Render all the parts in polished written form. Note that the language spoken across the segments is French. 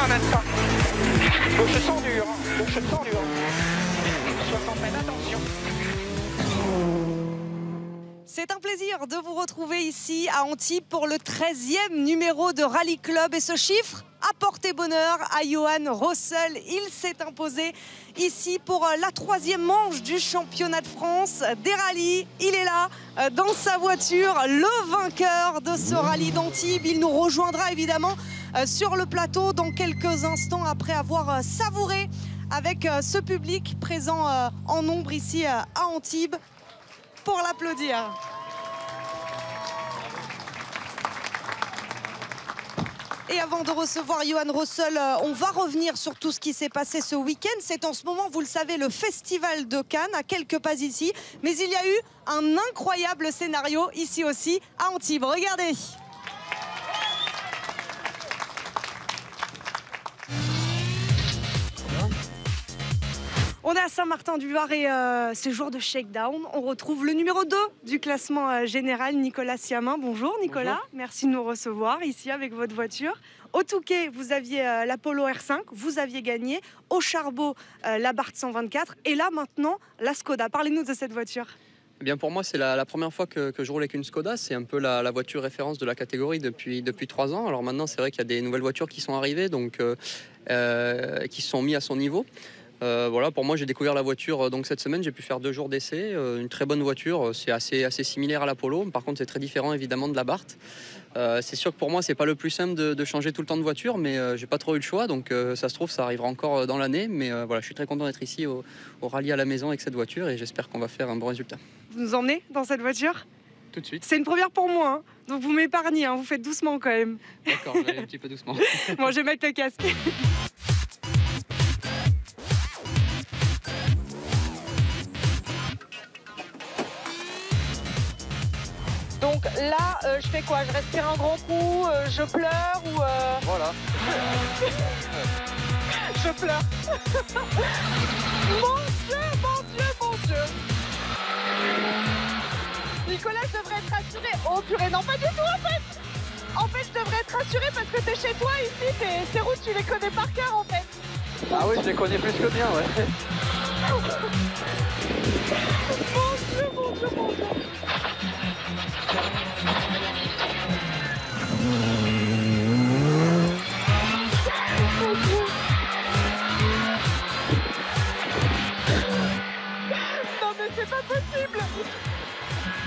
un instant. Gauche sans dur, gauche sans dur. 60 mètres, attention. C'est un plaisir de vous retrouver ici à Antibes pour le 13e numéro de Rallye Club. Et ce chiffre a porté bonheur à Johan Rossel. Il s'est imposé ici pour la 3e manche du championnat de France des rallyes. Il est là dans sa voiture, le vainqueur de ce rallye d'Antibes. Il nous rejoindra évidemment sur le plateau dans quelques instants après avoir savouré avec ce public présent en nombre ici à Antibes. Pour l'applaudir. Et avant de recevoir Johan Rossel, on va revenir sur tout ce qui s'est passé ce week-end. C'est en ce moment, vous le savez, le Festival de Cannes, à quelques pas ici. Mais il y a eu un incroyable scénario ici aussi, à Antibes. Regardez. On est à Saint-Martin-du-Var et c'est jour de shakedown. On retrouve le numéro 2 du classement général, Nicolas Siamin. Bonjour Nicolas, bonjour. Merci de nous recevoir ici avec votre voiture. Au Touquet, vous aviez la Polo R5, vous aviez gagné. Au Charbot, la Bart 124 et là maintenant, la Skoda. Parlez-nous de cette voiture. Eh bien pour moi, c'est la première fois que je roule avec une Skoda. C'est un peu la voiture référence de la catégorie depuis 3 ans. Alors maintenant, c'est vrai qu'il y a des nouvelles voitures qui sont arrivées, donc qui se sont mis à son niveau. Voilà, pour moi j'ai découvert la voiture donc cette semaine, j'ai pu faire 2 jours d'essai, une très bonne voiture, c'est assez similaire à la Polo, par contre c'est très différent évidemment de la Bart. C'est sûr que pour moi c'est pas le plus simple de changer tout le temps de voiture, mais j'ai pas trop eu le choix, donc ça se trouve ça arrivera encore dans l'année, mais voilà, je suis très content d'être ici au rallye à la maison avec cette voiture et j'espère qu'on va faire un bon résultat. Vous nous emmenez dans cette voiture ? Tout de suite. C'est une première pour moi, hein. Donc vous m'épargnez, hein. Vous faites doucement quand même. D'accord, j'allais un petit peu doucement. Bon, je vais mettre le casque. Donc là, je fais quoi? Je respire un grand coup, je pleure ou... Voilà. Je pleure. Mon Dieu, mon Dieu, mon Dieu. Nicolas, je devrais être rassuré. Oh purée, non, pas du tout en fait. En fait, je devrais être rassuré parce que t'es chez toi ici, tes routes, tu les connais par cœur en fait. Ah oui, je les connais plus que bien, ouais. Mon Dieu, mon Dieu, mon Dieu. Non mais c'est pas possible.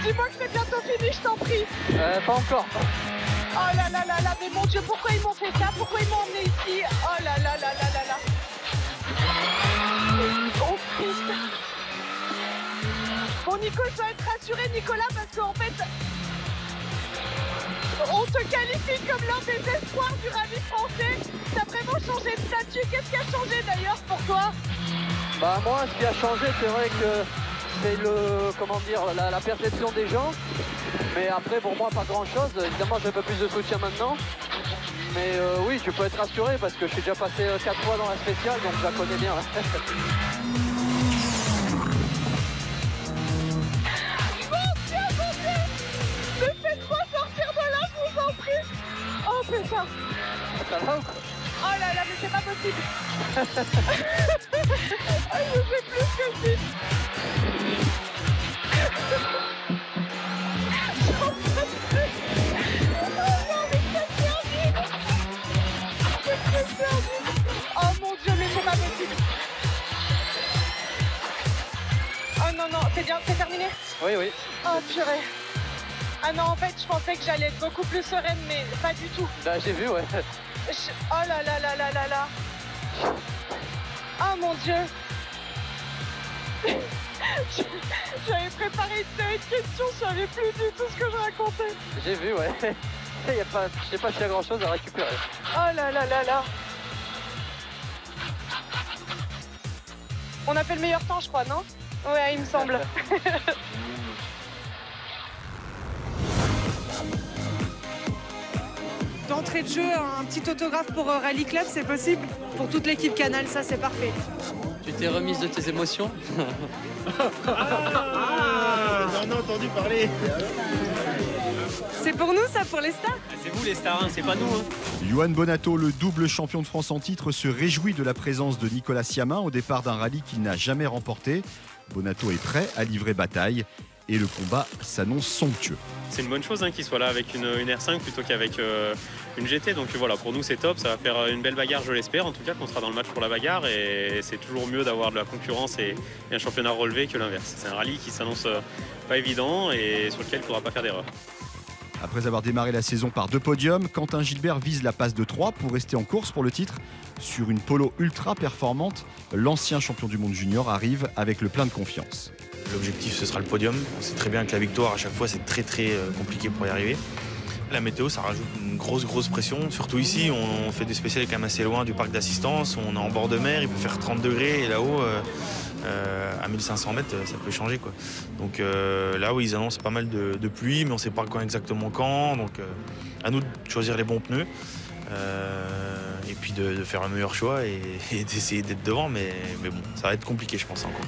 Dis-moi que c'est bientôt fini, je t'en prie. Pas encore. Oh là là là là, mais mon Dieu, pourquoi ils m'ont fait ça? Pourquoi ils m'ont emmené ici? Oh là là là là là là. Oh putain. Bon Nico, je dois être rassuré Nicolas parce qu'en fait, on te qualifie comme l'un des espoirs du rallye français. T'as vraiment changé de statut. Qu'est-ce qui a changé d'ailleurs pour toi? Bah moi, ce qui a changé, c'est vrai que c'est la perception des gens. Mais après, pour moi, pas grand-chose. Évidemment, j'ai un peu plus de soutien maintenant. Mais oui, tu peux être rassuré parce que je suis déjà passé 4 fois dans la spéciale, donc je la connais bien. Mon Dieu, mais faites-moi sortir de là, je vous en prie. Oh putain. Ça va ou quoi? Oh là là, mais c'est pas possible. Oh, je fais plus que si. J'en peux plus. Oh non, mais c'est perdu. C'est perdu. Oh mon Dieu, mais c'est pas possible. Oh non, non, c'est bien, c'est terminé? Oui, oui. Oh purée. Ah non, en fait, je pensais que j'allais être beaucoup plus sereine, mais pas du tout. Bah, j'ai vu, ouais. Oh là là là là là là. Oh mon Dieu. J'avais préparé une série de questions, je savais plus du tout ce que je racontais. J'ai vu, ouais. Je sais pas s'il y a grand-chose à récupérer. Oh là là là là. On a fait le meilleur temps, je crois, non? Ouais, il me semble. D'entrée de jeu, un petit autographe pour Rallye Club, c'est possible? Pour toute l'équipe Canal, ça c'est parfait. Tu t'es remise de tes émotions? J'en ai entendu parler. C'est pour nous ça, pour les stars? C'est vous les stars, hein, c'est pas nous. Hein. Johan Bonato, le double champion de France en titre, se réjouit de la présence de Nicolas Siamin au départ d'un rallye qu'il n'a jamais remporté. Bonato est prêt à livrer bataille et le combat s'annonce somptueux. C'est une bonne chose qu'il soit là avec une R5 plutôt qu'avec une GT. Donc voilà, pour nous c'est top, ça va faire une belle bagarre, je l'espère. En tout cas qu'on sera dans le match pour la bagarre et c'est toujours mieux d'avoir de la concurrence et un championnat relevé que l'inverse. C'est un rallye qui s'annonce pas évident et sur lequel il ne faudra pas faire d'erreur. Après avoir démarré la saison par 2 podiums, Quentin Gilbert vise la passe de 3 pour rester en course pour le titre. Sur une Polo ultra performante, l'ancien champion du monde junior arrive avec le plein de confiance. L'objectif ce sera le podium. On sait très bien que la victoire à chaque fois c'est très compliqué pour y arriver. La météo ça rajoute une grosse pression. Surtout ici on fait des spéciales quand même assez loin du parc d'assistance. On est en bord de mer, il peut faire 30 degrés et là-haut à 1500 mètres ça peut changer quoi. Donc là où ils annoncent pas mal de pluie mais on ne sait pas exactement quand. Donc à nous de choisir les bons pneus. Et puis de faire un meilleur choix et d'essayer d'être devant mais bon ça va être compliqué je pense encore.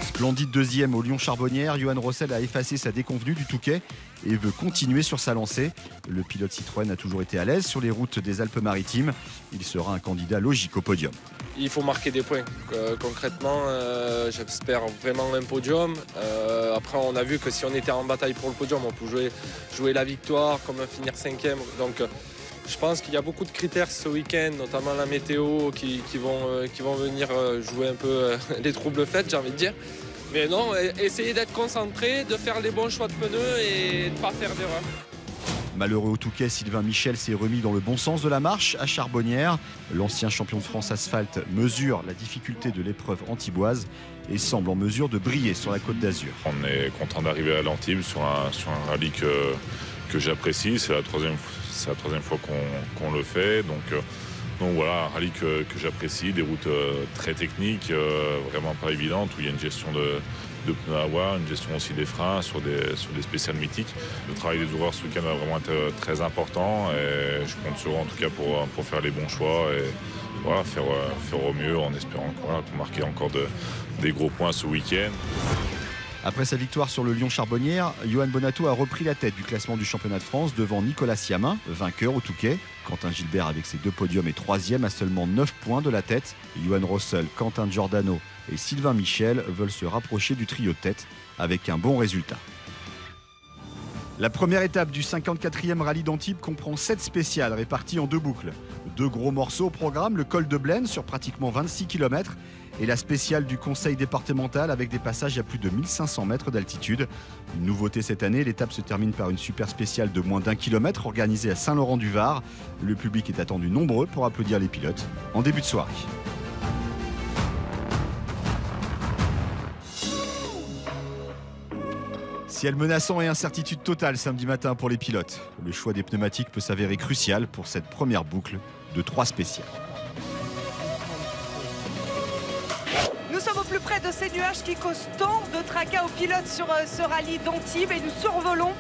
Splendide deuxième au Lyon-Charbonnières, Johan Rossel a effacé sa déconvenue du Touquet et veut continuer sur sa lancée. Le pilote Citroën a toujours été à l'aise sur les routes des Alpes-Maritimes. Il sera un candidat logique au podium. Il faut marquer des points. Concrètement, j'espère vraiment un podium. Après, on a vu que si on était en bataille pour le podium, on peut jouer la victoire, comme finir 5e. Donc, je pense qu'il y a beaucoup de critères ce week-end, notamment la météo, qui vont venir jouer un peu les troubles faits, j'ai envie de dire. Mais non, essayer d'être concentré, de faire les bons choix de pneus et de ne pas faire d'erreur. Malheureux au Touquet, Sylvain Michel s'est remis dans le bon sens de la marche à Charbonnières. L'ancien champion de France asphalte mesure la difficulté de l'épreuve antiboise et semble en mesure de briller sur la Côte d'Azur. On est content d'arriver à l'Antibes sur un rallye que j'apprécie. C'est la troisième fois qu'on le fait. Donc voilà, un rallye que j'apprécie, des routes très techniques, vraiment pas évidentes, où il y a une gestion de pneus à avoir, une gestion aussi des freins sur des spéciales mythiques. Le travail des ouvreurs ce week-end va vraiment être très important et je compte sur eux en tout cas pour faire les bons choix et voilà, faire au mieux en espérant qu'on marque encore des gros points ce week-end. Après sa victoire sur le Lyon-Charbonnières, Johan Bonato a repris la tête du classement du championnat de France devant Nicolas Siamin, vainqueur au Touquet. Quentin Gilbert avec ses 2 podiums est 3e à seulement 9 points de la tête. Johan Rossel, Quentin Giordano et Sylvain Michel veulent se rapprocher du trio de tête avec un bon résultat. La première étape du 54e rallye d'Antibes comprend 7 spéciales réparties en 2 boucles. 2 gros morceaux au programme, le col de Blaine sur pratiquement 26 km et la spéciale du conseil départemental avec des passages à plus de 1500 mètres d'altitude. Une nouveauté cette année, l'étape se termine par une super spéciale de moins d'1 kilomètre organisée à Saint-Laurent-du-Var. Le public est attendu nombreux pour applaudir les pilotes en début de soirée. Ciel menaçant et incertitude totale samedi matin pour les pilotes. Le choix des pneumatiques peut s'avérer crucial pour cette première boucle de 3 spéciales. Nous sommes au plus près de ces nuages qui causent tant de tracas aux pilotes sur ce rallye d'Antibes et nous survolons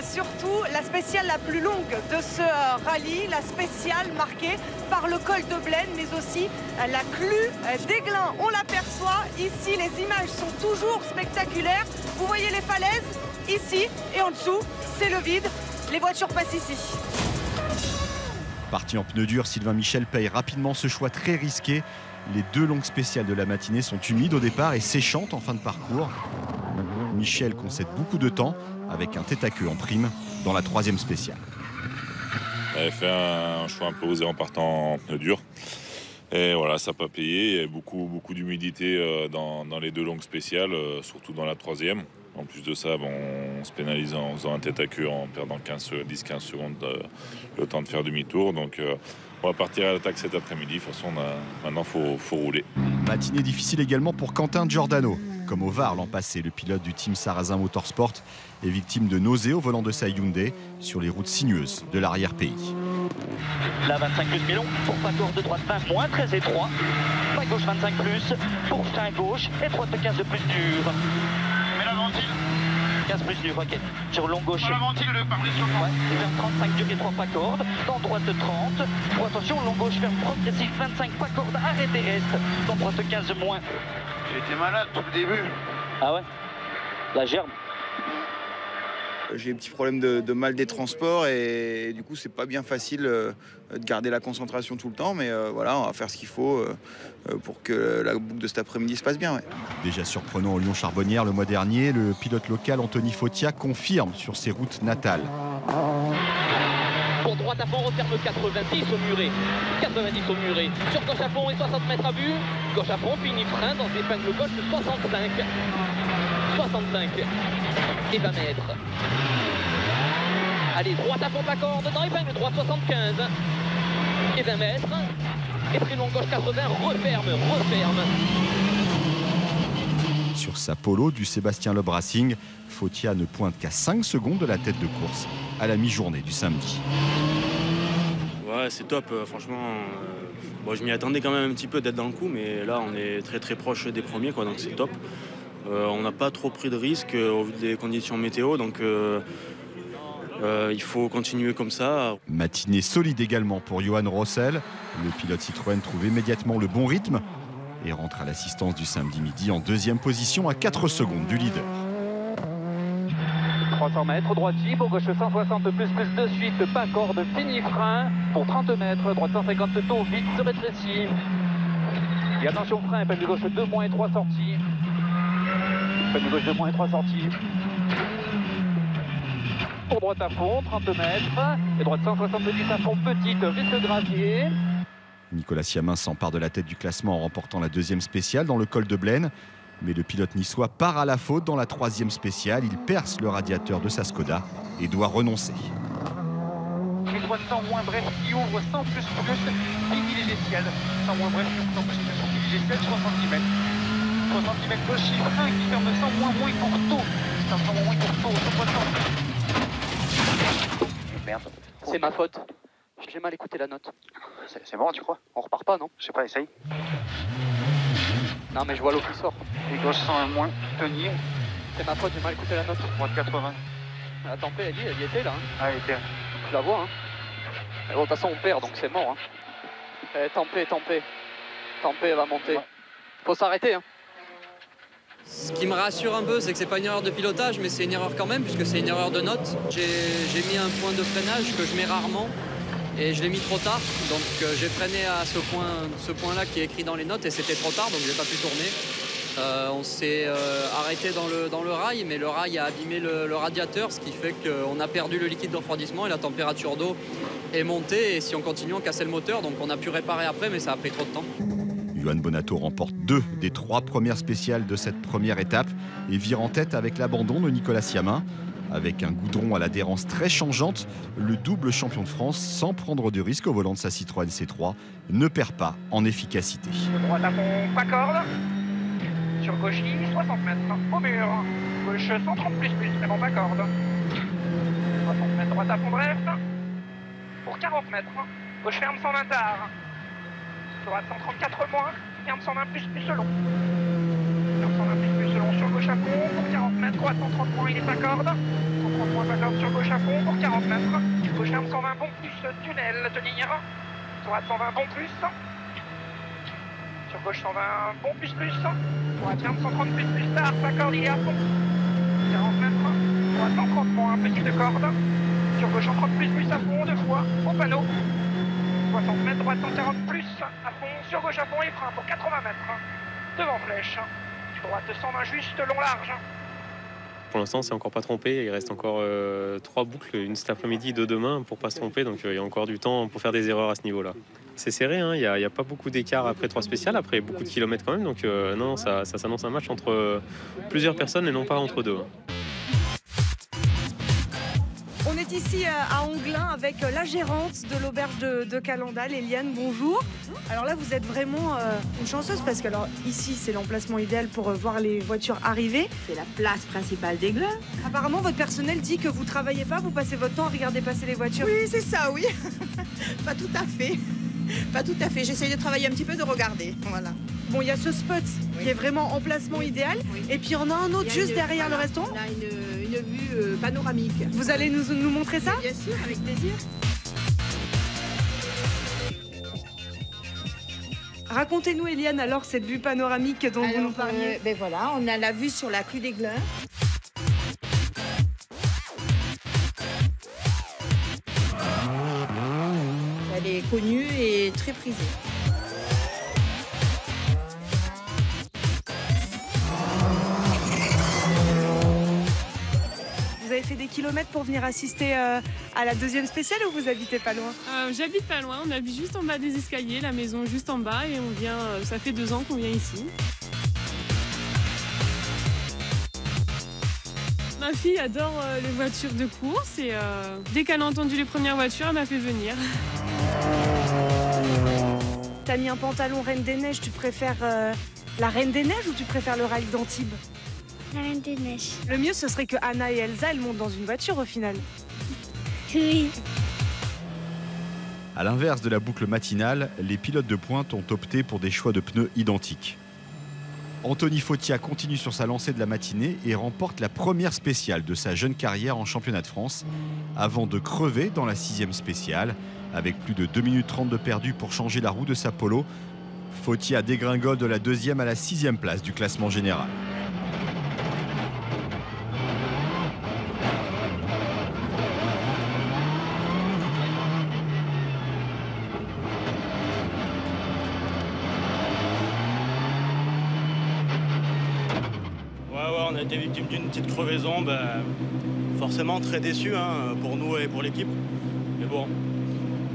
surtout la spéciale la plus longue de ce rallye, la spéciale marquée par le col de Blaine mais aussi la clue d'Aiglun. On l'aperçoit ici, les images sont toujours spectaculaires. Vous voyez les falaises ici et en dessous, c'est le vide. Les voitures passent ici. Parti en pneus durs, Sylvain Michel paye rapidement ce choix très risqué. Les 2 longues spéciales de la matinée sont humides au départ et séchantes en fin de parcours. Michel concède beaucoup de temps avec un tête-à-queue en prime dans la 3e spéciale. Elle fait un choix un peu osé en partant en pneus durs. Et voilà, ça n'a pas payé. Il y a beaucoup d'humidité dans les 2 longues spéciales, surtout dans la 3e. En plus de ça, on se pénalise en faisant un tête-à-queue en perdant 10-15 secondes le temps de faire demi-tour. Donc on va partir à l'attaque cet après-midi. De toute façon, maintenant, il faut rouler. Matinée difficile également pour Quentin Giordano. Comme au Var l'an passé, le pilote du team Sarrazin Motorsport est victime de nausées au volant de sa Hyundai sur les routes sinueuses de l'arrière-pays. La 25 plus Milon pour Pacor de droite 20 moins, très étroit. Pas gauche 25 plus pour frein gauche et droite 15 plus dur. Mais la ventile 15 plus dur, ok. Sur long gauche. la ventile de pare-brise sur Ouais, et vers 35 dur et 3 pas cordes. Dans droite 30. Pour attention, long gauche ferme progressif 25 pas cordes. Arrêt terrestre. Dans droite 15 moins. J'étais malade tout le début. Ah ouais? La gerbe. J'ai un petit problème de mal des transports et du coup c'est pas bien facile de garder la concentration tout le temps, mais voilà, on va faire ce qu'il faut pour que la boucle de cet après-midi se passe bien. Ouais. Déjà surprenant au Lyon-Charbonnières le mois dernier, le pilote local Anthony Fautia confirme sur ses routes natales. Pour droite à fond, referme 90 au muret. 90 au muret. Sur gauche à fond et 60 mètres à vue. Gauche à fond, fini frein dans épingle gauche 65. 65 et 20 mètres. Allez, droite à fond, pas corde, dans épingle droite 75 et 20 mètres. Et très long gauche 80, referme. Sur sa polo du Sébastien Loeb Racing, Fautia ne pointe qu'à 5 secondes de la tête de course à la mi-journée du samedi. Ouais, c'est top, franchement. Bon, je m'y attendais quand même un petit peu d'être dans le coup, mais là on est très proche des premiers, quoi, donc c'est top. On n'a pas trop pris de risques au vu des conditions météo, donc il faut continuer comme ça. Matinée solide également pour Johan Rossel. Le pilote Citroën trouve immédiatement le bon rythme et rentre à l'assistance du samedi midi en deuxième position à 4 secondes du leader. 300 mètres, droite pour gauche 160 plus de suite, pas corde, fini frein. Pour 30 mètres, droite 150 taux, vite se rétrécit. Et attention frein, épingle gauche 2 moins et 3 sorties. Épingle gauche 2 moins et 3 sorties. Pour droite à fond, 30 mètres. Et droite 170 à fond, petite, risque gravier. Nicolas Siamin s'empare de la tête du classement en remportant la deuxième spéciale dans le col de Blaine. Mais le pilote niçois part à la faute dans la troisième spéciale. Il perce le radiateur de sa Skoda et doit renoncer. Les droites 100 moins bref qui ouvre 100 plus privilégié 100 moins bref 100 plus privilégié 60 cm. 60 cm gauche frein qui ferme 100 moins pour tôt. 100 moins pour tôt, 100. Merde. C'est ma faute. J'ai mal écouté la note. C'est bon, tu crois? On repart pas, non? Je sais pas, essaye. Non, mais je vois l'eau qui sort. Et gauche 100 moins, tenir. C'est ma faute, j'ai mal écouté la note. Droite 80. La tempête, elle y était là. Hein. Ah, elle était. Je la vois. Hein. Mais bon, de toute façon, on perd, donc c'est mort. Hein. Tempête, elle va monter. Ouais. Faut s'arrêter. Hein. Ce qui me rassure un peu, c'est que c'est pas une erreur de pilotage, mais c'est une erreur quand même, puisque c'est une erreur de note. J'ai mis un point de freinage que je mets rarement, et je l'ai mis trop tard. Donc j'ai freiné à ce point-là qui est écrit dans les notes, et c'était trop tard, donc j'ai pas pu tourner. On s'est arrêté dans le rail, mais le rail a abîmé le radiateur, ce qui fait qu'on a perdu le liquide de refroidissement et la température d'eau est montée. Et si on continue, on cassait le moteur, donc on a pu réparer après, mais ça a pris trop de temps. Johan Bonato remporte 2 des 3 premières spéciales de cette première étape et vire en tête avec l'abandon de Nicolas Siamin. Avec un goudron à l'adhérence très changeante, le double champion de France, sans prendre de risque au volant de sa Citroën C3, ne perd pas en efficacité. Droite à fond, pas corde. Sur gauche, 60 mètres, au mur. Gauche 130 plus, mais bon, pas corde. 60 mètres, droite à fond, bref. Pour 40 mètres, gauche ferme 120 tard. Droite 134 moins, ferme 120 plus selon. Ferme 120 plus selon sur gauche à fond, pour 40 mètres, droite 130 moins, il est pas corde. 130 moins, pas corde sur gauche à fond, pour 40 mètres. Gauche ferme 120 bon plus, tunnel, tenir. Droite 120 bon plus. Sur gauche 120 bon plus. Droite ferme 130 plus tard, pas corde, il est à fond. 40 mètres. Droite 130 moins, petit de corde. Sur gauche 130 plus à fond, 2 fois, au panneau. 60 mètres, droite 140 plus, à fond, sur gauche à fond et frein pour 80 mètres. Devant flèche. Droite 120 juste, long large. Pour l'instant, c'est encore pas trompé. Il reste encore 3 boucles, une cet après-midi, 2 demain, pour pas se tromper. Donc il y a encore du temps pour faire des erreurs à ce niveau-là. C'est serré, hein. Il y a pas beaucoup d'écart après 3 spéciales, après beaucoup de kilomètres quand même. Donc non, ça s'annonce un match entre plusieurs personnes et non pas entre 2. On est ici à Anglin avec la gérante de l'auberge de Calendal, Eliane, bonjour. Alors là, vous êtes vraiment une chanceuse parce que alors, ici, c'est l'emplacement idéal pour voir les voitures arriver. C'est la place principale d'Aiglun. Apparemment, votre personnel dit que vous travaillez pas, vous passez votre temps à regarder passer les voitures. Oui, c'est ça, oui. Pas tout à fait. Pas tout à fait. J'essaye de travailler un petit peu, de regarder. Voilà. Bon, il y a ce spot qui est vraiment emplacement idéal. Oui. Et puis, on a un autre juste derrière le restaurant. On a une vue panoramique. Vous allez nous montrer ça? Bien sûr, avec plaisir. Racontez-nous, Eliane, alors, cette vue panoramique dont vous nous parliez. Ben voilà, on a la vue sur la Clue d'Aiglun. Elle est connue et très prisée. Vous avez fait des kilomètres pour venir assister à la deuxième spéciale ou vous habitez pas loin? J'habite pas loin, on habite juste en bas des escaliers, la maison juste en bas et on vient, ça fait 2 ans qu'on vient ici. Ma fille adore les voitures de course et dès qu'elle a entendu les premières voitures, elle m'a fait venir. T'as mis un pantalon Reine des Neiges, tu préfères la Reine des Neiges ou tu préfères le rallye d'Antibes? La Reine des Neiges. Le mieux, ce serait que Anna et Elsa, elles montent dans une voiture au final. Oui. À l'inverse de la boucle matinale, les pilotes de pointe ont opté pour des choix de pneus identiques. Anthony Fautia continue sur sa lancée de la matinée et remporte la première spéciale de sa jeune carrière en championnat de France, avant de crever dans la 6e spéciale. Avec plus de 2 minutes 30 de perdu pour changer la roue de sa Polo, Fautia dégringole de la 2e à la 6e place du classement général. On a été victime d'une petite crevaison, forcément très déçu pour nous et pour l'équipe. Mais bon,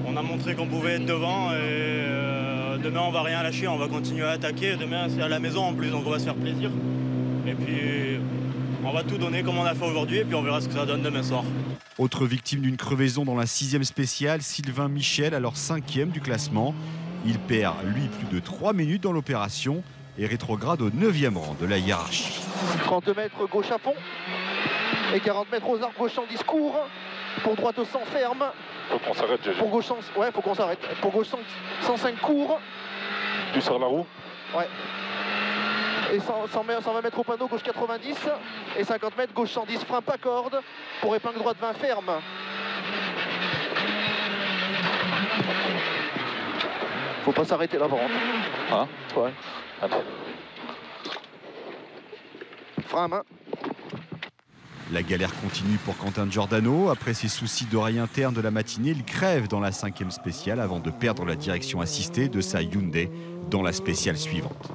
on a montré qu'on pouvait être devant et demain on va rien lâcher, on va continuer à attaquer. Demain c'est à la maison en plus, donc on va se faire plaisir. Et puis on va tout donner comme on a fait aujourd'hui et puis on verra ce que ça donne demain soir. Autre victime d'une crevaison dans la 6e spéciale, Sylvain Michel, alors 5e du classement. Il perd, lui, plus de 3 minutes dans l'opération et rétrograde au 9e rang de la hiérarchie. 30 mètres gauche à fond et 40 mètres aux arbres gauche en discours. Pour droite au 100 ferme. Faut qu'on s'arrête, GG. Pour gauche 100, ouais, faut qu'on s'arrête. Pour gauche 105 court. Tu sors la roue? Ouais. Et 120 mètres au panneau gauche 90 et 50 mètres gauche 110 frein pas corde. Pour épingle droite 20 ferme. Faut pas s'arrêter là par contre. Hein? Ouais. Attends. Frein à main. La galère continue pour Quentin Giordano. Après ses soucis d'oreille interne de la matinée, il crève dans la 5e spéciale avant de perdre la direction assistée de sa Hyundai dans la spéciale suivante.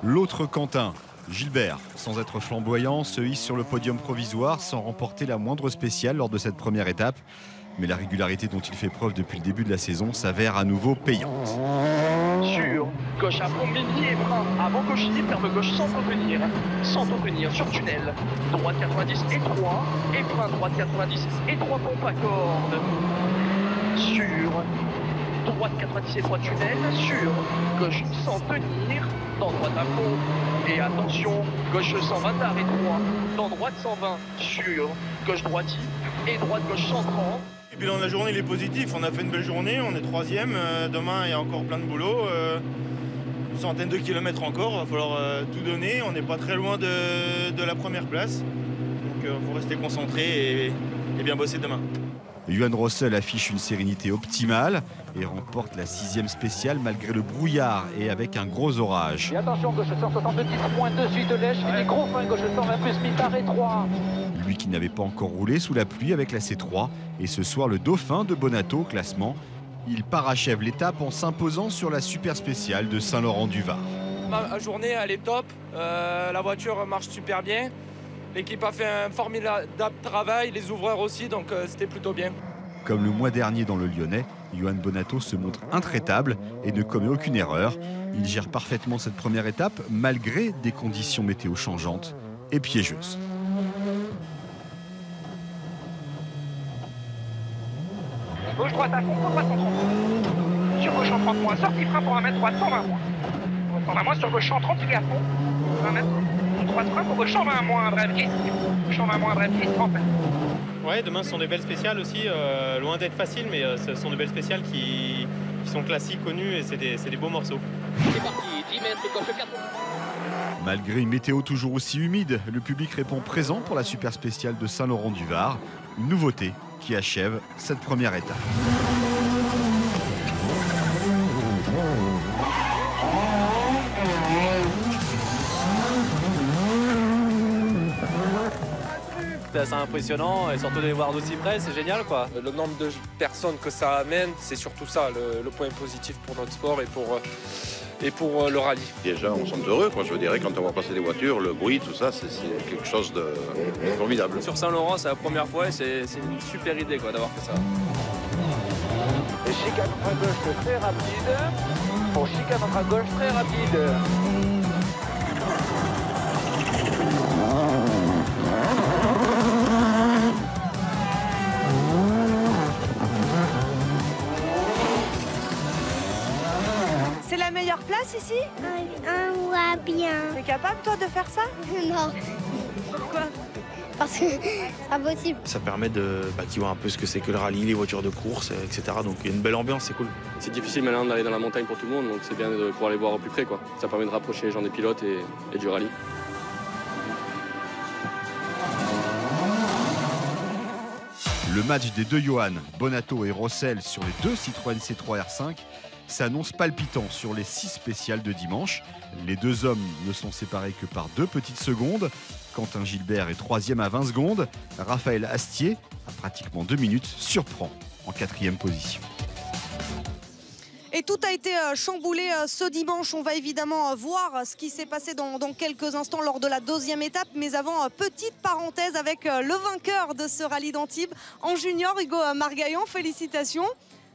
L'autre Quentin, Gilbert, sans être flamboyant, se hisse sur le podium provisoire sans remporter la moindre spéciale lors de cette première étape. Mais la régularité dont il fait preuve depuis le début de la saison s'avère à nouveau payante. Sur gauche à fond, mini et frein avant gauche, ferme gauche sans revenir sur tunnel, droite 90 et 3, et frein droite 90 et 3 pompes à corde. Sur droite 90 et 3 tunnel, sur gauche sans tenir, dans droite à fond, et attention, gauche 120 arrêt 3, dans droite 120, sur gauche droite et droite gauche 130. Et puis la journée il est positif, on a fait une belle journée, on est 3e, demain il y a encore plein de boulot, une centaine de kilomètres encore, il va falloir tout donner, on n'est pas très loin de la première place, donc il faut rester concentré et bien bosser demain. Johan Rossel affiche une sérénité optimale et remporte la 6e spéciale malgré le brouillard et avec un gros orage. Et attention, gauche 170, moins 2 suite de lèche, fait des gros freins, gauche 120 plus, mi-arrêt 3. Lui qui n'avait pas encore roulé sous la pluie avec la C3 et ce soir le dauphin de Bonato au classement. Il parachève l'étape en s'imposant sur la super spéciale de Saint-Laurent-du-Var. Ma journée elle est top, la voiture marche super bien. L'équipe a fait un formidable travail, les ouvreurs aussi, donc c'était plutôt bien. Comme le mois dernier dans le Lyonnais, Johan Bonato se montre intraitable et ne commet aucune erreur. Il gère parfaitement cette première étape malgré des conditions météo changeantes et piégeuses. Gauche droite à fond, droite 130. Sur gauche en 30 moins, sortie frein pour 1 mètre droite 120 moins. 120 moins sur gauche en 30, il est à fond. 20 mètres. Droite frein pour gauche 120 moins, bref risque. Gauche 120 moins, bref risque, 30 mètres. Ouais, demain ce sont des belles spéciales aussi, loin d'être faciles, mais ce sont de belles spéciales qui sont classiques, connues et c'est des beaux morceaux. C'est parti, 10 mètres, gauche 4. Malgré une météo toujours aussi humide, le public répond présent pour la super spéciale de Saint-Laurent-du-Var. Une nouveauté qui achève cette première étape. c'était assez impressionnant et surtout de les voir d'aussi près, c'est génial quoi. Le nombre de personnes que ça amène, c'est surtout ça le point positif pour notre sport et pour le rallye. Déjà, on sent heureux, quoi. Je dirais, quand on voit passer des voitures, le bruit, tout ça, c'est quelque chose de formidable. Sur Saint-Laurent, c'est la première fois et c'est une super idée quoi, d'avoir fait ça. Et chicane à gauche très rapide. Pour chicane à gauche très rapide. C'est la meilleure place ici? Ouais, bien. T'es capable toi de faire ça? Non. Pourquoi? Parce que c'est impossible. Ça permet qu'ils voient un peu ce que c'est que le rallye, les voitures de course, etc. Donc il y a une belle ambiance, c'est cool. C'est difficile maintenant d'aller dans la montagne pour tout le monde, donc c'est bien de pouvoir les voir au plus près, quoi. Ça permet de rapprocher les gens des pilotes et du rallye. Le match des deux Johan, Bonato et Rossel sur les deux Citroën C3 R5 s'annonce palpitant sur les 6 spéciales de dimanche. Les deux hommes ne sont séparés que par 2 petites secondes. Quentin Gilbert est 3e à 20 secondes. Raphaël Astier, à pratiquement 2 minutes, surprend en 4e position. Et tout a été chamboulé ce dimanche. On va évidemment voir ce qui s'est passé dans quelques instants lors de la 2e étape. Mais avant, petite parenthèse avec le vainqueur de ce rallye d'Antibes en junior, Hugo Margaillan. Félicitations.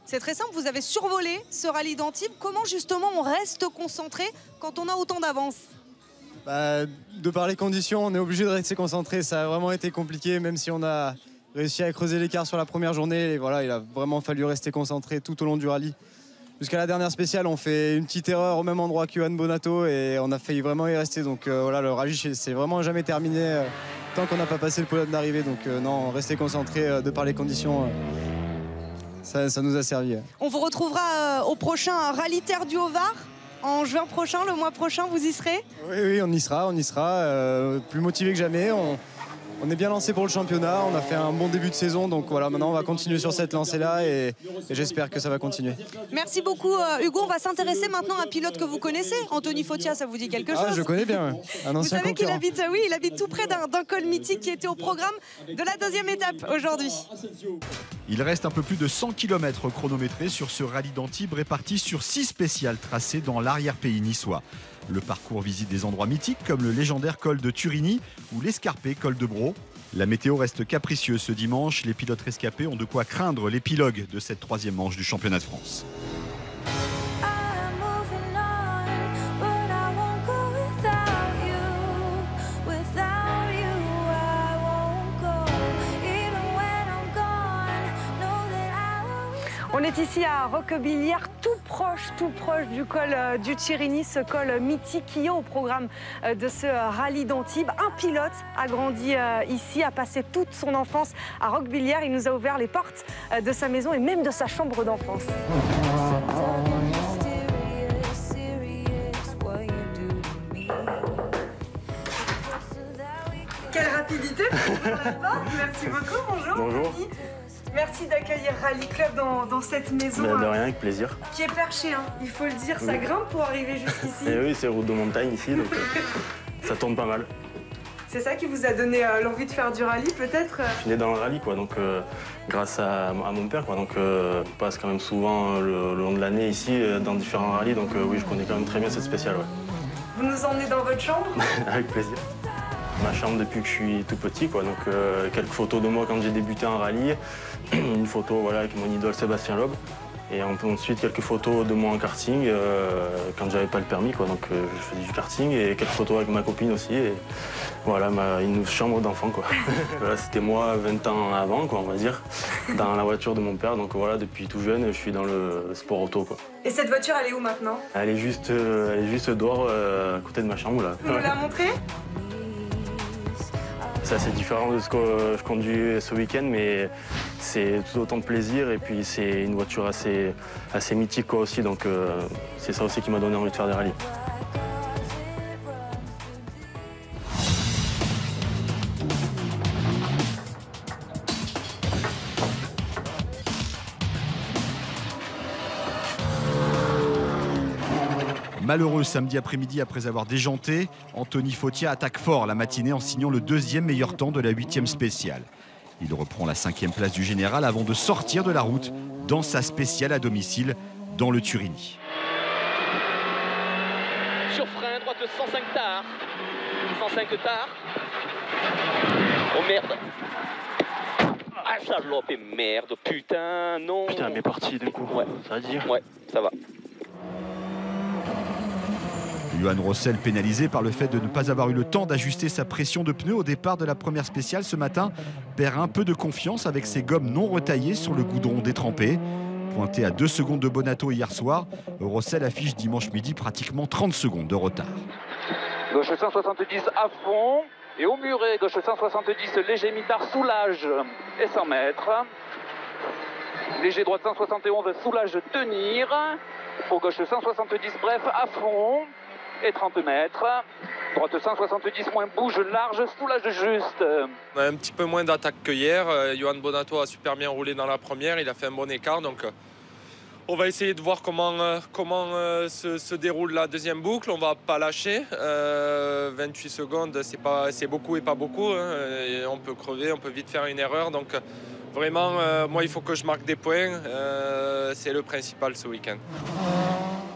C'est très simple, vous avez survolé ce rallye d'Antibes. Comment justement on reste concentré quand on a autant d'avance? De par les conditions, on est obligé de rester concentré. Ça a vraiment été compliqué, même si on a réussi à creuser l'écart sur la première journée. Et voilà, il a vraiment fallu rester concentré tout au long du rallye. Jusqu'à la dernière spéciale, on fait une petite erreur au même endroit que Johan Bonato et on a failli vraiment y rester. Donc voilà, le rallye, c'est vraiment jamais terminé tant qu'on n'a pas passé le podium d'arrivée. Donc non, rester concentré de par les conditions. Ça nous a servi. On vous retrouvera au prochain Rallye Terre du Haut-Var en juin prochain, le mois prochain, vous y serez? Oui, on y sera. Plus motivé que jamais. On est bien lancé pour le championnat, on a fait un bon début de saison, donc voilà, maintenant on va continuer sur cette lancée-là et j'espère que ça va continuer. Merci beaucoup Hugo, on va s'intéresser maintenant à un pilote que vous connaissez, Anthony Fautia, ça vous dit quelque chose? Je connais bien, un ancien concurrent. Vous savez qu'il habite tout près d'un col mythique qui était au programme de la 2e étape aujourd'hui. Il reste un peu plus de 100 km chronométrés sur ce rallye d'Antibes réparti sur 6 spéciales tracées dans l'arrière-pays niçois. Le parcours visite des endroits mythiques comme le légendaire col de Turini ou l'escarpé col de Bro. La météo reste capricieuse ce dimanche. Les pilotes rescapés ont de quoi craindre l'épilogue de cette 3e manche du championnat de France. On est ici à Roquebillière, tout proche du col du Turini, ce col mythique qui est au programme de ce rallye d'Antibes. Un pilote a grandi ici, a passé toute son enfance à Roquebillière. Il nous a ouvert les portes de sa maison et même de sa chambre d'enfance. Quelle rapidité pour ouvrir la porte. Merci beaucoup, bonjour. Bonjour. Merci d'accueillir Rallye Club dans cette maison. De rien, avec plaisir. Qui est perchée, hein, il faut le dire, ça grimpe pour arriver jusqu'ici. Et oui, c'est route de montagne ici, donc ça tourne pas mal. C'est ça qui vous a donné l'envie de faire du rallye, peut-être? Je suis né dans le rallye, quoi, donc grâce à mon père, quoi, donc je passe quand même souvent le long de l'année ici dans différents rallyes, donc oui, je connais quand même très bien cette spéciale. Ouais. Vous nous emmenez dans votre chambre? Avec plaisir. Ma chambre depuis que je suis tout petit, quoi. Donc quelques photos de moi quand j'ai débuté en rallye, une photo voilà, avec mon idole Sébastien Loeb, et ensuite quelques photos de moi en karting quand j'avais pas le permis, quoi. Donc je faisais du karting et quelques photos avec ma copine aussi, et voilà une chambre d'enfant, quoi. Voilà, c'était moi 20 ans avant, quoi, on va dire, dans la voiture de mon père. Donc voilà, depuis tout jeune, je suis dans le sport auto, quoi. Et cette voiture, elle est où maintenant? Elle est juste dehors, à côté de ma chambre, là. Vous nous la montrez? C'est assez différent de ce que je conduis ce week-end, mais c'est tout autant de plaisir. Et puis c'est une voiture assez mythique, quoi, aussi, donc c'est ça aussi qui m'a donné envie de faire des rallyes. Malheureux samedi après-midi après avoir déjanté, Anthony Fautia attaque fort la matinée en signant le 2e meilleur temps de la 8e spéciale. Il reprend la 5e place du général avant de sortir de la route dans sa spéciale à domicile dans le Turini. Sur frein, droite 105 tard. 105 tard. Oh merde. Ah salope, merde, putain, non. Putain, mais parti d'un coup. Ouais. Ça va dire. Ouais, ça va. Johan Rossel pénalisé par le fait de ne pas avoir eu le temps d'ajuster sa pression de pneus au départ de la première spéciale ce matin, perd un peu de confiance avec ses gommes non retaillées sur le goudron détrempé. Pointé à 2 secondes de Bonato hier soir, Rossel affiche dimanche midi pratiquement 30 secondes de retard. Gauche 170 à fond. Et au muret, gauche 170, léger mitard, soulage et 100 mètres. Léger droite 171, soulage, tenir. Pour gauche 170, bref, à fond et 30 mètres. Droite 170, moins bouge large, soulage juste. On a un petit peu moins d'attaque que hier. Johan Bonato a super bien roulé dans la première, il a fait un bon écart. Donc on va essayer de voir comment se déroule la deuxième boucle. On va pas lâcher. 28 secondes, c'est beaucoup et pas beaucoup. Hein. Et on peut crever, on peut vite faire une erreur. Donc vraiment, moi, il faut que je marque des points. C'est le principal ce week-end.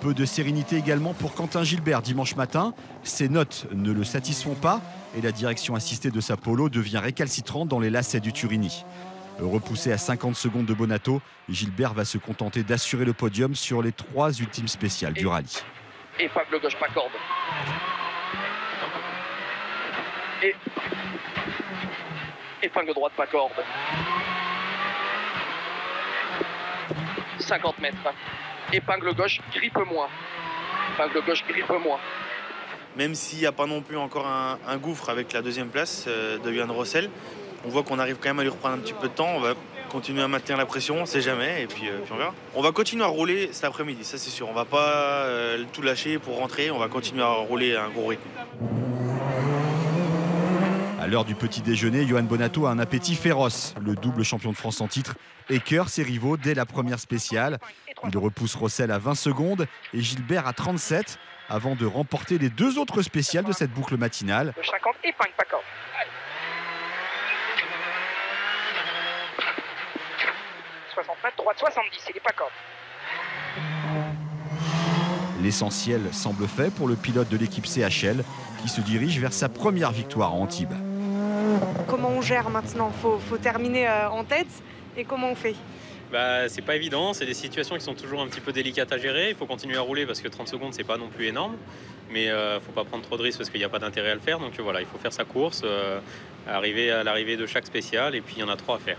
Peu de sérénité également pour Quentin Gilbert dimanche matin. Ses notes ne le satisfont pas et la direction assistée de sa Polo devient récalcitrante dans les lacets du Turini. Repoussé à 50 secondes de Bonato, Gilbert va se contenter d'assurer le podium sur les 3 ultimes spéciales du rallye. Épingle gauche, pas corde. Et épingle droite, pas corde. 50 mètres. Épingle gauche, grippe-moi. Épingle gauche, grippe-moi. Même s'il n'y a pas non plus encore un gouffre avec la 2e place de Johan Rossel, on voit qu'on arrive quand même à lui reprendre un petit peu de temps. On va continuer à maintenir la pression, on ne sait jamais, et puis on verra. On va continuer à rouler cet après-midi, ça c'est sûr. On ne va pas tout lâcher pour rentrer, on va continuer à rouler à un gros rythme. À l'heure du petit déjeuner, Johan Bonato a un appétit féroce. Le double champion de France en titre écœure ses rivaux dès la première spéciale. Il repousse Rossel à 20 secondes et Gilbert à 37 avant de remporter les 2 autres spéciales de cette boucle matinale. 50, épingle, pas corde. 60 mètres, droite 70, il est pas corde. L'essentiel semble fait pour le pilote de l'équipe CHL qui se dirige vers sa première victoire à Antibes. Comment on gère maintenant? Faut terminer en tête. Et comment on fait? C'est pas évident, c'est des situations qui sont toujours un petit peu délicates à gérer. Il faut continuer à rouler parce que 30 secondes, c'est pas non plus énorme. Mais faut pas prendre trop de risques parce qu'il n'y a pas d'intérêt à le faire. Donc voilà, il faut faire sa course, arriver à l'arrivée de chaque spéciale et puis il y en a 3 à faire.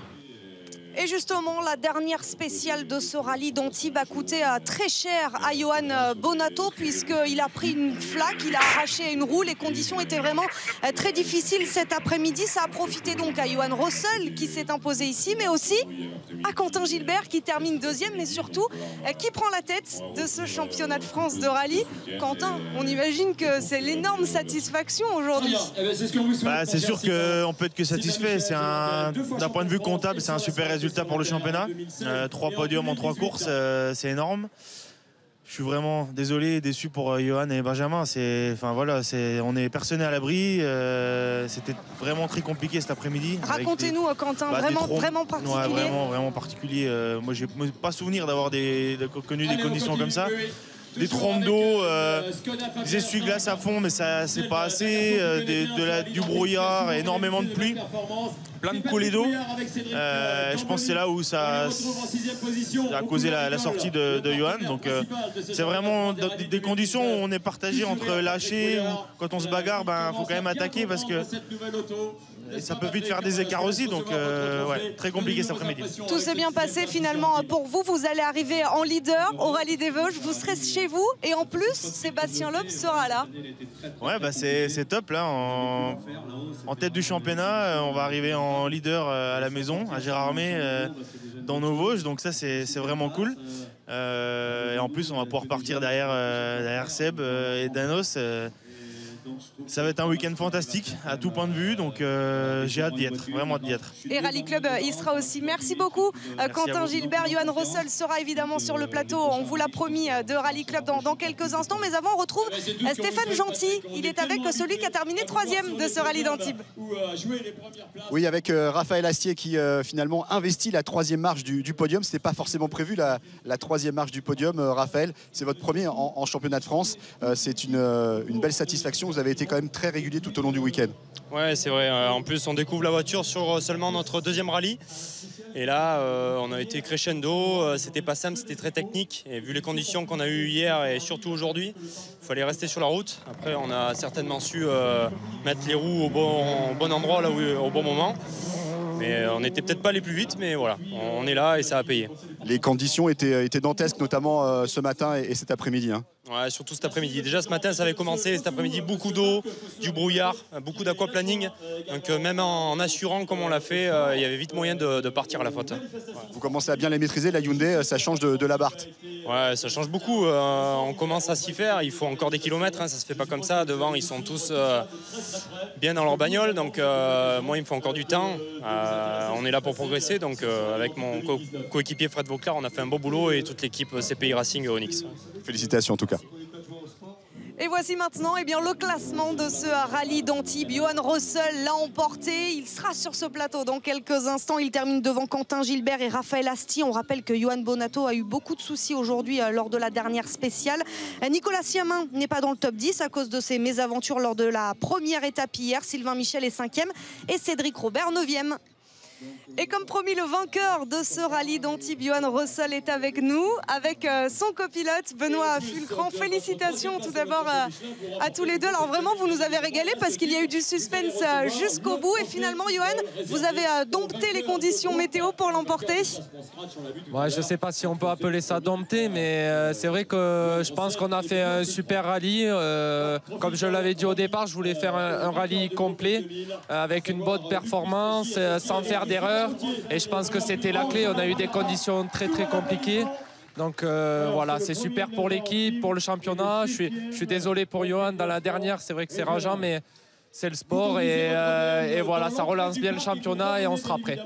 Et justement, la dernière spéciale de ce rallye d'Antibes a coûté très cher à Johan Bonato puisqu'il a pris une flaque, il a arraché une roue. Les conditions étaient vraiment très difficiles cet après-midi. Ça a profité donc à Johan Rossel qui s'est imposé ici, mais aussi à Quentin Gilbert qui termine 2e, mais surtout qui prend la tête de ce championnat de France de rallye. Quentin, on imagine que c'est l'énorme satisfaction aujourd'hui. C'est sûr qu'on peut être que satisfait. D'un point de vue comptable, c'est un super résultat pour le championnat. 3 podiums en 3 courses, c'est énorme. Je suis vraiment désolé et déçu pour Johan et Benjamin. On est personne à l'abri. C'était vraiment très compliqué cet après-midi. Racontez-nous, Quentin, vraiment particulier. Ouais, vraiment particulier. Moi, j'ai pas souvenir d'avoir connu des conditions comme ça. Des trompes d'eau, des essuie-glaces à fond, mais ça c'est pas assez, du brouillard, énormément de pluie, plein de coulées d'eau. Je pense que c'est là où ça a causé la sortie de Johan. Donc c'est vraiment des conditions où on est partagé entre lâcher, ou quand on se bagarre, faut quand même attaquer parce que ça peut vite faire des écarts aussi. Donc très compliqué cet après-midi. Tout s'est bien passé finalement pour vous. Vous allez arriver en leader au Rallye des Vosges. Vous serez chez vous et en plus Sébastien Loeb sera là. Ouais, c'est top là. En tête du championnat, on va arriver en leader à la maison, à Gérardmer, dans nos Vosges. Donc ça c'est vraiment cool. Et en plus on va pouvoir partir derrière Seb et Danos. Ça va être un week-end fantastique à tout point de vue, donc j'ai hâte d'y être, vraiment hâte d'y être. Et Rally Club y sera aussi. Merci beaucoup Quentin Gilbert. Johan Rossel sera évidemment sur le plateau, on vous l'a promis, de Rally Club dans quelques instants. Mais avant, on retrouve Stéphane Gentil. Il est avec celui qui a terminé 3e de ce rallye d'Antibes. Oui, avec Raphaël Astier qui finalement investit la 3e marche du podium. Ce n'était pas forcément prévu la 3e marche du podium. Raphaël, c'est votre premier en championnat de France. C'est une belle satisfaction. Vous avez été quand même très régulier tout au long du week-end. Ouais, c'est vrai. En plus, on découvre la voiture sur seulement notre 2e rallye. Et là, on a été crescendo. C'était pas simple, c'était très technique. Et vu les conditions qu'on a eues hier et surtout aujourd'hui, il fallait rester sur la route. Après, on a certainement su mettre les roues au bon endroit, là au bon moment. Mais on n'était peut-être pas les plus vite, mais voilà, on est là et ça a payé. Les conditions étaient dantesques, notamment ce matin et cet après-midi. Hein. Ouais, surtout cet après-midi. Déjà ce matin, ça avait commencé. Cet après-midi, beaucoup d'eau, du brouillard, beaucoup d'aquaplaning. Donc même en assurant comme on l'a fait, il y avait vite moyen de partir à la faute. Ouais. Vous commencez à bien les maîtriser. La Hyundai, ça change de la Bart. Ouais, ça change beaucoup. On commence à s'y faire. Il faut encore des kilomètres. Hein, ça se fait pas comme ça. Devant, ils sont tous bien dans leur bagnole. Donc moi, il me faut encore du temps. On est là pour progresser. Donc avec mon coéquipier Fred Vauclair, on a fait un beau boulot et toute l'équipe CPI Racing et Onyx. Félicitations en tout cas. Et voici maintenant le classement de ce rallye d'Antibes. Johan Rossel l'a emporté. Il sera sur ce plateau dans quelques instants. Il termine devant Quentin Gilbert et Raphaël Astier. On rappelle que Johan Bonato a eu beaucoup de soucis aujourd'hui lors de la dernière spéciale. Nicolas Siamin n'est pas dans le top 10 à cause de ses mésaventures lors de la première étape hier. Sylvain Michel est 5e et Cédric Robert 9e. Et comme promis, le vainqueur de ce rallye d'Antibes, Johan Rossel, est avec nous, avec son copilote Benoît Fulcran. Félicitations tout d'abord à tous les deux. Alors vraiment, vous nous avez régalé parce qu'il y a eu du suspense jusqu'au bout. Et finalement, Johan, vous avez dompté les conditions météo pour l'emporter. Ouais, je ne sais pas si on peut appeler ça dompter, mais c'est vrai que je pense qu'on a fait un super rallye. Comme je l'avais dit au départ, je voulais faire un rallye complet avec une bonne performance, sans faire d'erreur. Et je pense que c'était la clé. On a eu des conditions très très compliquées. Donc voilà, c'est super pour l'équipe, pour le championnat. Je suis désolé pour Johan dans la dernière, c'est vrai que c'est rageant, mais c'est le sport et voilà, ça relance bien le championnat et on sera prêt.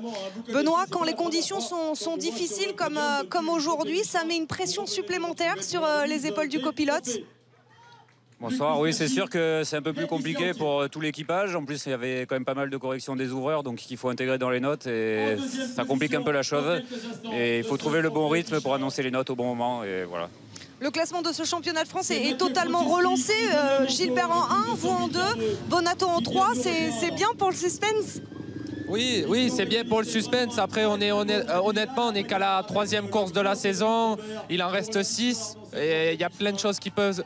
Benoît, quand les conditions sont difficiles comme aujourd'hui, ça met une pression supplémentaire sur les épaules du copilote? Bonsoir, oui c'est sûr que c'est un peu plus compliqué pour tout l'équipage. En plus il y avait quand même pas mal de corrections des ouvreurs, donc il faut intégrer dans les notes et ça complique un peu la chose. Et il faut trouver le bon rythme pour annoncer les notes au bon moment et voilà. Le classement de ce championnat de France est totalement relancé. Gilbert en 1, vous en 2, Bonato en 3, c'est bien pour le suspense? Oui, c'est bien pour le suspense. Après, honnêtement, on n'est qu'à la 3e course de la saison. Il en reste 6. Et il y a plein de choses qui peuvent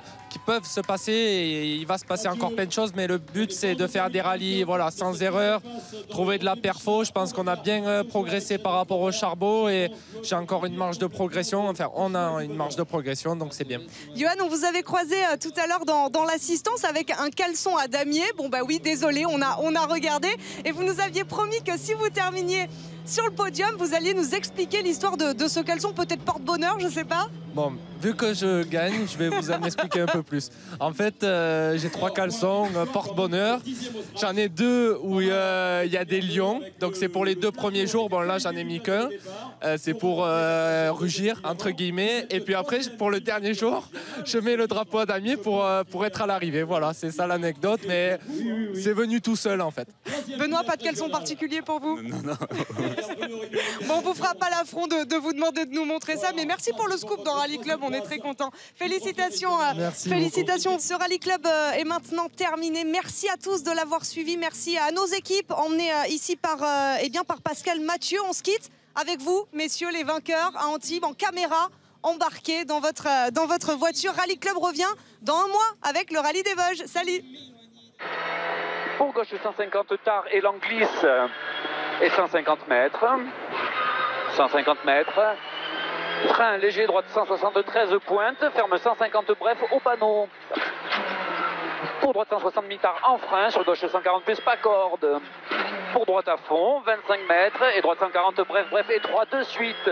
se passer. Et il va se passer encore plein de choses. Mais le but, c'est de faire des rallyes sans erreur, trouver de la perfo. Je pense qu'on a bien progressé par rapport au Charbot. Et j'ai encore une marge de progression. Enfin, on a une marge de progression, donc c'est bien. Johan, on vous avait croisé tout à l'heure dans l'assistance avec un caleçon à damier. Bon, bah oui, désolé, on a regardé. Et vous nous aviez promis que si vous terminiez sur le podium, vous alliez nous expliquer l'histoire de ce caleçon, peut-être porte-bonheur, je sais pas. Bon, vu que je gagne, je vais vous en expliquer un peu plus. En fait, j'ai 3 caleçons porte-bonheur. J'en ai 2 où il y a des lions. Donc c'est pour les 2 premiers jours. Bon là, j'en ai mis qu'un. C'est pour rugir, entre guillemets. Et puis après, pour le dernier jour, je mets le drapeau à damier pour être à l'arrivée. Voilà, c'est ça l'anecdote. Mais c'est venu tout seul, en fait. Benoît, pas de caleçon particulier pour vous? Non. Bon, on vous fera pas l'affront de vous demander de nous montrer ça. Mais merci pour le scoop dans Rally Club, on est très contents. Félicitations. Félicitations. Ce Rally Club est maintenant terminé. Merci à tous de l'avoir suivi. Merci à nos équipes emmenées ici par Pascal Mathieu. On se quitte avec vous, messieurs les vainqueurs, à Antibes, en caméra, embarqués dans votre voiture. Rally Club revient dans un mois avec le Rallye des Vosges. Salut. Pour gauche 150 tard et l'anglisse et 150 mètres. 150 mètres. Frein léger, droite 173 pointe, ferme 150 bref au panneau. Pour droite 160 mi-tard en frein, sur gauche 140 plus pas corde. Pour droite à fond, 25 mètres et droite 140 bref et 3 de suite.